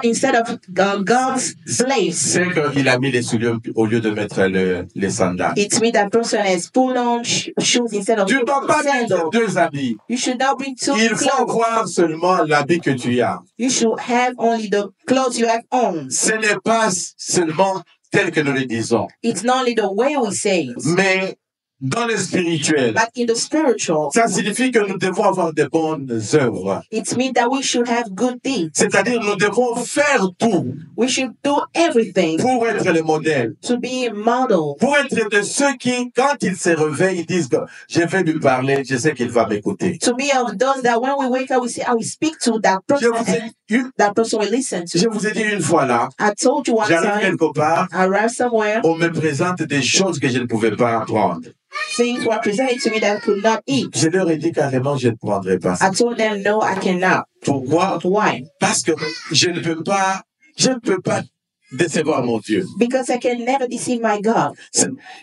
instead of God's place, c'est qu'il a mis les souliers au lieu de mettre les sandales. it means that person has put on shoes instead of Tu ne dois pas mettre sandals. deux habits. You should not bring two Il faut clothes. voir seulement l'habit que tu as. You should have only the clothes you have on. Ce n'est pas seulement tel que nous le disons, It's not only the way we say it, mais dans le spirituel. but in the spiritual, Ça signifie que nous devons avoir de bonnes œuvres. it means that we should have good deeds. C'est-à-dire nous devons faire tout We should do everything pour être le modèle. to be a model. Pour être de ceux qui, quand ils se réveillent, ils disent que je vais lui parler, je sais qu'il va m'écouter. To be of those that when we wake up, we say, I will speak to that Je person, vous ai, and that person will listen to. je vous ai dit une fois là, I told you one j'arrive time, quelque part, I arrived somewhere, on me présente des choses que je ne pouvais pas prendre. things were presented to me that I could not eat. Je leur ai dit carrément, je ne prendrai pas ça. I told them, no, I cannot. Pourquoi? Why? Parce que je ne peux pas décevoir mon Dieu. Because I can never deceive my God.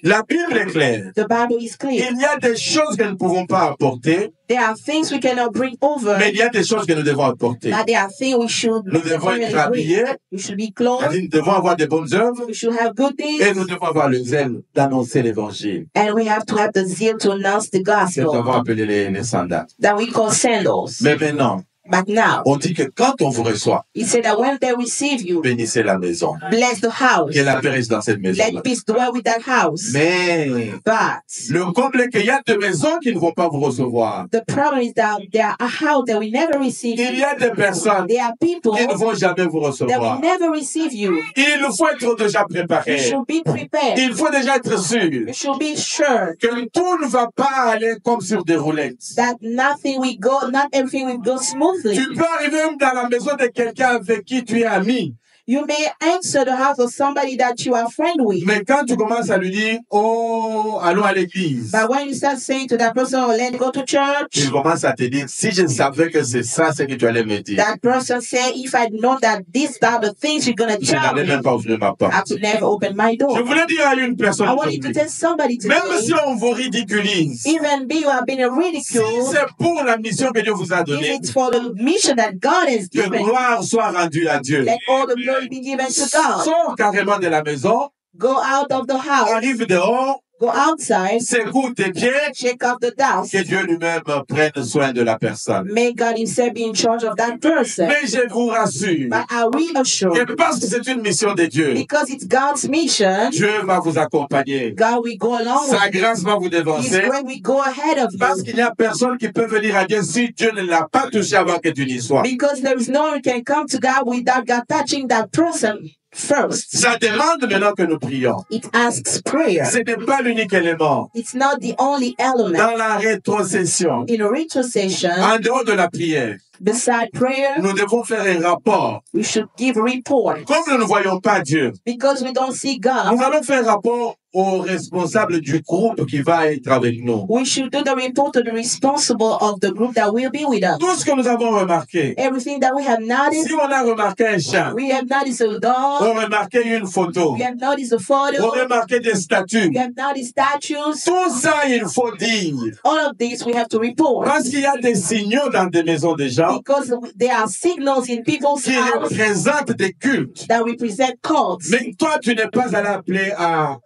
La Bible est claire. The Bible is clear. Il y a des choses que nous ne pouvons pas apporter, There are things we cannot bring over, mais il y a des choses que nous devons apporter. but there are things we should Nous devons être definitely habillés, bring. We should be clothed. nous devons avoir de bonnes œuvres, We should have good et deeds. nous devons avoir le zèle d'annoncer l'évangile. And we have to have the zeal to announce the Que nous avons gospel appelé les sandales. that we call sandals. Mais maintenant, But now, on dit que quand on vous reçoit, he said that when they receive you, bénissez la maison. bless the house. Que la paix reste dans cette maison. Let peace dwell with that house. Mais But le comble est qu'il y a des maisons qui ne vont pas vous recevoir. the problem is that there are a house that will never receive Il y you. a des personnes There are people qui ne vont jamais vous that recevoir. will never receive you. Il faut être déjà You préparé. should be prepared. Il faut déjà être sûr You should be sure que tout ne va pas aller comme sur des roulettes. that nothing will go, not everything will go smoothly. Tu peux arriver même dans la maison de quelqu'un avec qui tu es ami. You may answer the house of somebody that you are friend with. Mais quand tu commences à lui dire, oh, allons à l'église, But when you start saying to that person, oh, let's go to church, il commence à te dire, si je savais que c'est ça, c'est que tu allais me dire. that person say, if I know that these are the things you're going to Je tell n'allais me, même pas ouvrir ma porte. I could never open my door. Je voulais dire à une personne, I want you to tell somebody même si today, on vous ridiculise, even be you have been si ridiculed, c'est pour la mission que Dieu vous a if donnée, it's for the mission that God has que given, gloire soit rendue à Dieu. let all the glory be given to God. Sors carrément de la maison, Go out of the house, arrive dehors, go outside, secoue tes pieds, shake off the dust. que Dieu lui-même prenne soin de la personne. May God himself be in charge of that person. Mais je vous rassure, But I reassure et you, parce que c'est une mission de Dieu, because it's God's mission, Dieu va vous accompagner. God will go along with Sa grâce va vous His dévancer. grace will go ahead of Parce you. qu'il n'y a personne qui peut venir à Dieu si Dieu ne l'a pas touché avant que tu n'y sois. Because there is no one who can come to God without God touching that person first. Ça demande maintenant que nous prions. It asks prayer. Ce n'est pas l'unique élément. It's not the only element. Dans la rétrocession, In a retrocession, en dehors de la prière, beside prayer, nous devons faire un rapport. we should give report. Comme nous ne voyons pas Dieu, Because we don't see God, nous allons faire rapport au responsable du groupe qui va être avec nous. we should do the report to the responsible of the group that will be with us. Tout ce que nous avons remarqué, Everything that we have noticed, si on a remarqué un chat, we have noticed a dog, on remarqué une photo, we have noticed a on photo, remarqué des statues, we have noticed statues. tout ça il faut dire. All of this we have to report. Parce qu'il y a des signaux dans des maisons des gens Because there are signals in people's qui house représentent des cultes. that represent cults. Mais toi, tu n'es pas allé appeler à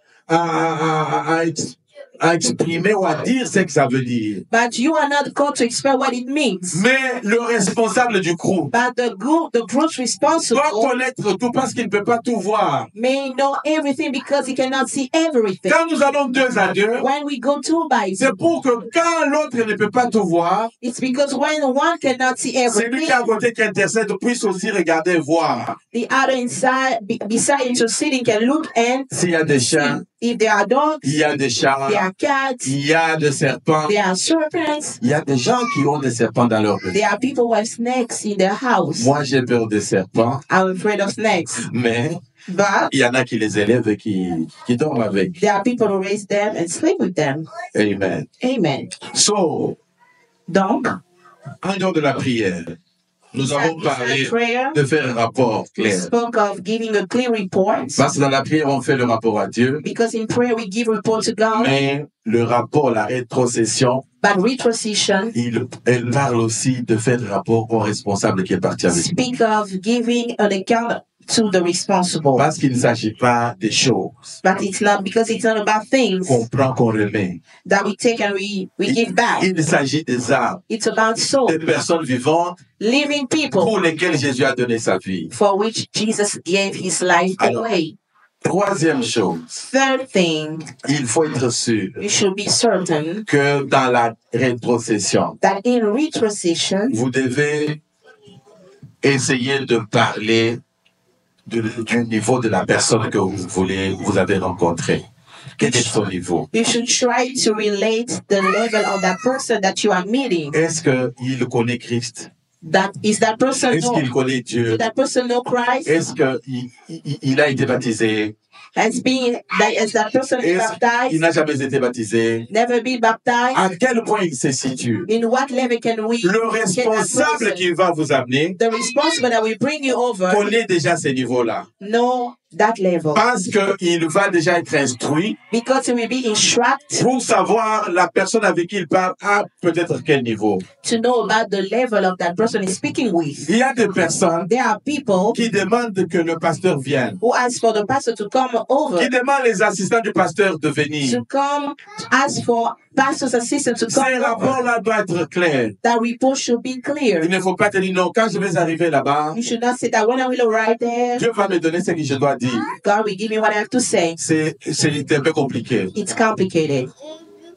à exprimer ou à dire ce que ça veut dire. But you are not called to explain what it means. Mais le responsable du groupe But the group responsible doit connaître tout parce qu'il ne peut pas tout voir. may know everything because he cannot see everything. Quand nous allons 2 à 2, When we go 2 by 2, c'est pour que quand l'autre ne peut pas tout voir, it's because when one cannot see c'est lui qui est à everything, côté qui intercède puisse aussi regarder et voir. the other beside interceding can look and S'il y a des chiens, if there are dogs, il y a des chats, there are cats, il y a des serpents, there are serpents, il y a des gens qui ont des serpents dans leur maison. there are people who have snakes in their house. Moi, j'ai peur des serpents, I'm afraid of snakes. mais But il y en a qui les élèvent et qui dorment avec. there are people who raise them and sleep with them. Amen. Amen. So, Donc, en dehors de la prière, nous avons parlé prayer, de faire un rapport we clair. spoke of giving a clear report. Parce que dans la prière, on fait le rapport à Dieu, Because in prayer we give report to God, mais le rapport, la rétrocession, but retrocession elle parle aussi de faire un rapport au responsable qui est parti avec nous. speak of giving an account to the responsible. Parce qu'il ne s'agit pas des choses But it's not because it's not about things qu'on prend, qu'on remet. that we take and we give back. Il s'agit des âmes, It's about souls, des personnes vivantes living people pour lesquelles Jésus a donné sa vie. for which Jesus gave his life Alors, away. Troisième chose, Third thing, il faut être sûr you should be certain que dans la rétrocession, that in retrocession, vous devez essayer de parler du niveau de la personne que vous avez rencontrée. Quel est son niveau? you should try to relate the level of that person that you are meeting. Est-ce qu'il connaît Christ? That person Est-ce qu'il know? connaît Dieu? Did that person know Christ? Est-ce qu'il a été baptisé? Has that person been Est-ce qu'il baptized? n'a jamais été baptisé? Never been baptized? À quel point il se situe? In what level can we? Le can that responsable person- qui va vous amener the responsible that will bring you over connaît déjà ces niveaux-là. know that level Parce qu'il va déjà être instruit because he will be instructed pour savoir la personne avec qui il parle à peut-être quel niveau. to know about the level of that person he's speaking with. Il y a des personnes There are people qui demandent que le pasteur vienne, who ask for the pastor to come over, qui demandent les assistants du pasteur de venir. to come, ask for pastor's assistant to Ces come over. rapports-là doivent être clairs. That report should be clear. Il ne faut pas te dire non, quand je vais arriver là-bas, You should not say that when I will arrive there, Dieu va me donner ce que je dois dire. God will give me what I have to say. C'est un peu compliqué. It's complicated.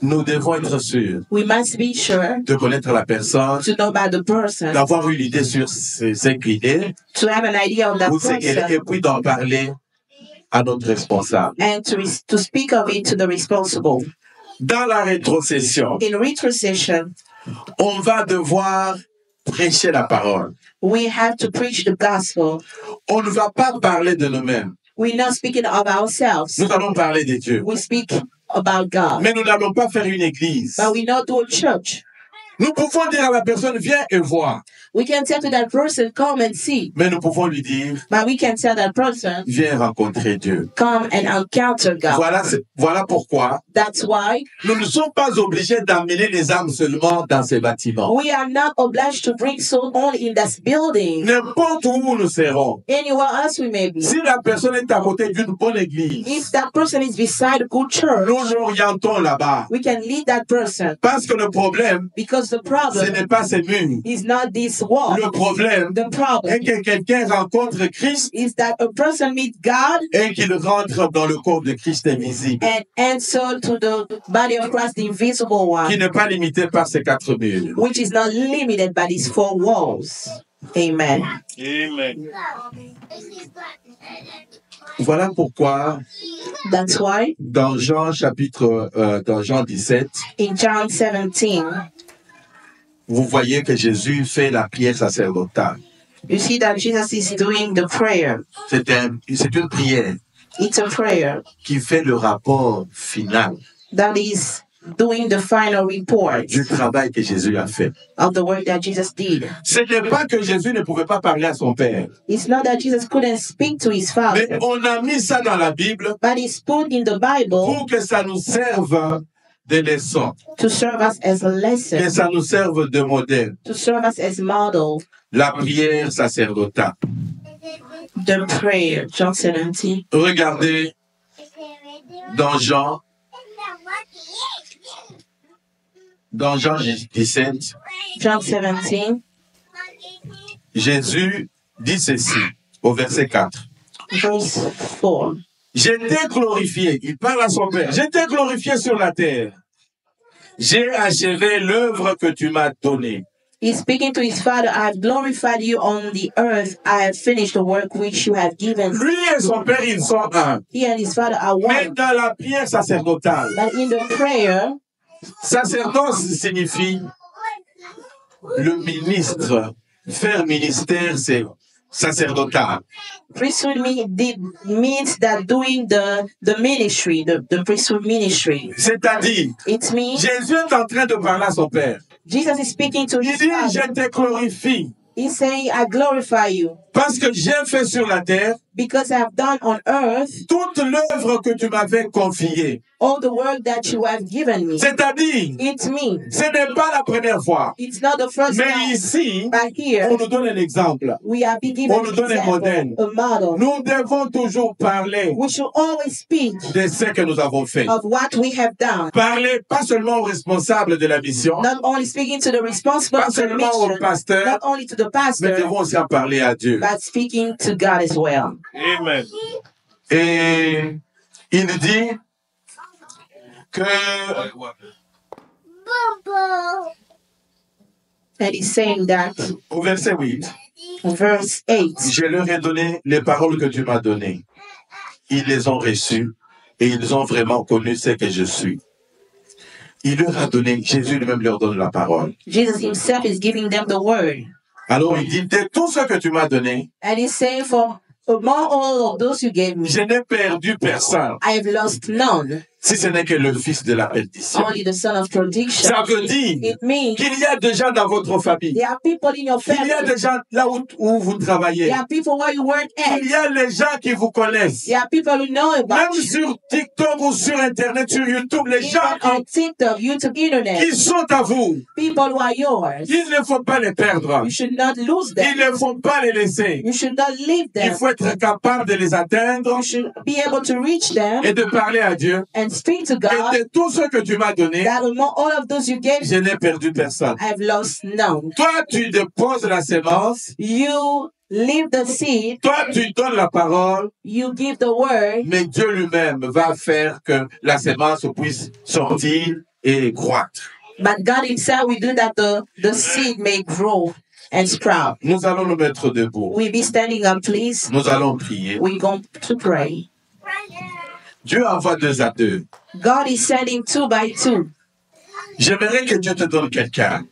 Nous devons être sûrs We must be sure de connaître la personne, to know about the person, d'avoir une idée sur ce qu'il est, to have an idea of that ou ce qu'elle est, et person, puis d'en parler à notre responsable. and to speak of it to the responsible. Dans la rétrocession, In retrocession, on va devoir prêcher la parole. we have to preach the gospel. On ne va pas parler de nous-mêmes. We're not speaking of ourselves. Nous allons parler de Dieu. We speak about God. Mais nous n'allons pas faire une église. But we not do a church. Nous pouvons dire à la personne, viens et vois. We can tell to that person, come and see. Mais nous pouvons lui dire, But we can tell that person, viens rencontrer Dieu. come and encounter God. Voilà pourquoi That's why nous ne sommes pas obligés d'amener les âmes seulement dans ces bâtiments. we are not obliged to bring soul only in this building. N'importe où nous serons. Anywhere else we may be. Si la personne est à côté d'une bonne église, If that person is beside a good church, nous l'orientons là-bas. we can lead that person. Parce que le problème, Because the ce problem n'est pas ces murs. is not this wall. Le problème The problem est que quelqu'un rencontre Christ is that a person meets God et qu'il rentre dans le corps de Christ invisible, and answer to the body of Christ, the invisible qui one, n'est pas limité par ces 4 murs. which is not limited by these 4 walls. Amen. Amen. Voilà pourquoi That's why dans Jean 17, in John 17, vous voyez que Jésus fait la prière sacerdotale. you see that Jesus is doing the prayer. C'est une prière It's a prayer qui fait le rapport final that is doing the final report du travail que Jésus a fait. of the work that Jesus did. Ce n'est pas que Jésus ne pouvait pas parler à son Père, It's not that Jesus couldn't speak to his mais Father, on a mis ça dans la Bible but it's put in the Bible pour que ça nous serve de leçon, to serve us as a que lesson, ça nous serve de modèle. to serve us as model. La prière sacerdotale. The prayer, John 17. Regardez dans Jean Dans Jean 17, John 17, Jésus dit ceci, au verset 4. verse 4. J'étais glorifié, il parle à son Père, j'étais glorifié sur la terre. J'ai achevé l'œuvre que tu m'as donnée. He's speaking to his father. I have glorified you on the earth. I have finished the work which you have given. Lui et son Père, ils sont un. He and his father are Mais one. dans la prière sacerdotale, But in the prayer, sacerdoce signifie le ministre. Faire ministère, c'est sacerdotal. priesthood means that doing the ministry, the priesthood ministry. C'est-à-dire, It means Jésus est en train de parler à son Père. Jesus is speaking to Il his dit, father. je te glorifie He's saying, I glorify you parce que j'ai fait sur la terre because I have done on earth toute l'œuvre que tu m'avais confiée. all the work that you have given me. C'est-à-dire, It means ce n'est pas la première fois. it's not the first Mais time, ici, but here on nous donne un exemple. we are being given On nous donne un modèle. a model. Nous devons toujours parler We should always speak de ce que nous avons fait. of what we have done. Parler pas seulement aux responsables de la mission, Not only speaking to the responsible pas of the seulement au mission, pasteur, not only to the mais pastor, devons aussi en parler à Dieu. but speaking to God as well. Amen. Et il dit que And he's saying that au verset 8, in verse 8, je leur ai donné les paroles que tu m'as données. Ils les ont reçues et ils ont vraiment connu ce que je suis. Il leur a donné, Jésus lui-même leur donne la parole. Jesus himself is giving them the word. Alors il dit, de tout ce que tu m'as donné, And he's saying, for among all of those you gave me, je n'ai perdu personne, I have lost none, si ce n'est que le fils de la perdition. only the son of perdition. Ça veut dire It means qu'il y a des gens dans votre famille. there are people in your Il y a family, des gens là où vous travaillez. there are people where you work at, Il y a les gens qui vous connaissent. there are people who know about Même you. sur TikTok ou sur Internet, sur YouTube, les gens Even on TikTok, YouTube, internet, qui sont à vous, people who are yours. il ne faut pas les perdre. You should not lose Il them. ne faut pas les laisser. You should not leave Il them. faut être capable de les atteindre You should be able to reach them et de parler à Dieu. and speak to Et God de tout ce que tu m'as donné, that among all of those you gave, je n'ai perdu personne. I have lost none. Toi, tu déposes la sémence. You leave the seed, Toi, tu donnes la parole. you give the word, Mais Dieu lui-même va faire que la sémence puisse sortir et croître. but God himself will do that the seed may grow and sprout. Nous allons nous mettre debout. We'll be standing up, please. Nous allons prier. We're going to pray. Dieu envoie 2 à 2. God is sending 2 by 2. J'aimerais que Dieu te donne quelqu'un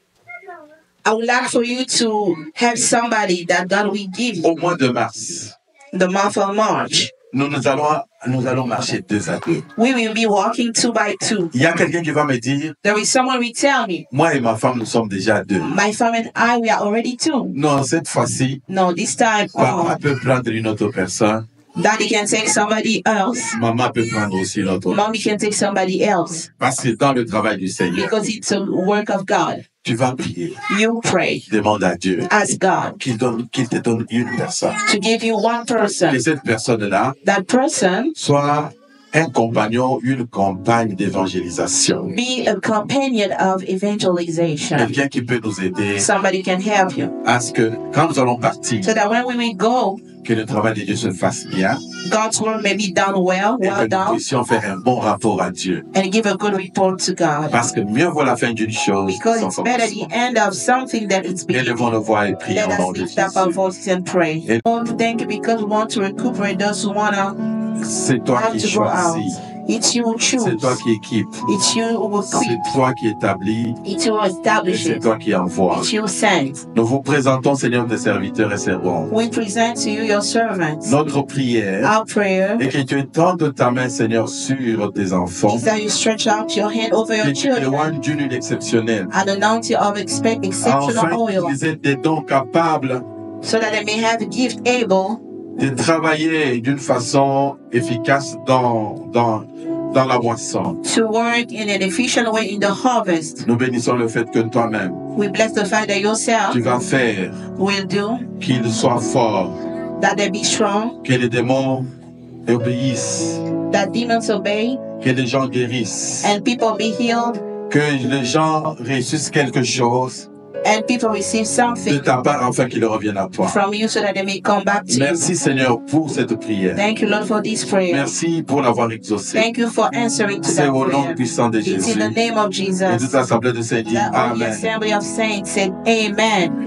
I would like for you to have somebody that God will give you au mois de mars. the month of March. Nous allons marcher 2 à 2. We will be walking 2 by 2. Il y a quelqu'un qui va me dire, There is someone will tell me, moi et ma femme, nous sommes déjà 2. my family and I, we are already 2. Non, cette fois-ci, No, this time, papa peut prendre une autre personne. Daddy can take somebody else. Maman peut prendre aussi une autre. Mommy can take somebody else. Parce que dans le travail du Seigneur, Because it's a work of God. tu vas prier. You pray. Demande à Dieu Ask God qu'il te donne une personne. to give you one Que person. cette personne-là That person soit un compagnon, une compagne d'évangélisation. be a companion of evangelization. Quelqu'un qui peut nous aider Somebody can help you. à ce que, quand nous allons partir, So that when we will go, que le travail de Dieu se fasse bien God's work may be done well, et que well nous done, puissions faire un bon rapport à Dieu. and give a good report to God. Parce que mieux vaut la fin d'une chose Because sans it's better the commencement. end of something that it's beginning. Élevons nos voix et prions Let au nom us de lift up our Jésus. voices and pray. Et- Lord, thank you because we want to recuperate those who want to C'est toi have qui to go out. choisis, It's you who choose. c'est toi qui équipe, It's you who will c'est equip. toi qui établis It's you who et establish c'est it. toi qui envoies. It's you who sends. Nous vous présentons, Seigneur, tes serviteurs et servants. We present to you your servants. Notre prière Our prayer est que tu étendes ta main, Seigneur, sur tes enfants, is that you stretch out your hand over que your tu children éloignes d'une huile exceptionnelle, and anoint you of exceptional afin oil qu'ils aient des dons capables so that they may have a gift able de travailler d'une façon efficace dans la moisson. to work in an efficient way in the harvest. Nous bénissons le fait que toi-même, We bless the fact that yourself tu vas faire will do, qu'ils soient forts, that they be strong, que les démons obéissent, that demons obey, que les gens guérissent, and people be healed, que les gens réussissent quelque chose and people receive de something ta part afin qu'ils reviennent à toi. from you so that they may come back to Merci Seigneur pour cette you. prière. Thank you, Lord, for this prayer. Merci pour l'avoir exaucée. Thank you for answering to C'est that au nom prayer. puissant de It's in Jésus. the name of Et toute Jesus. l'assemblée de Saints dit That all the Amen. assembly of saints said, Amen.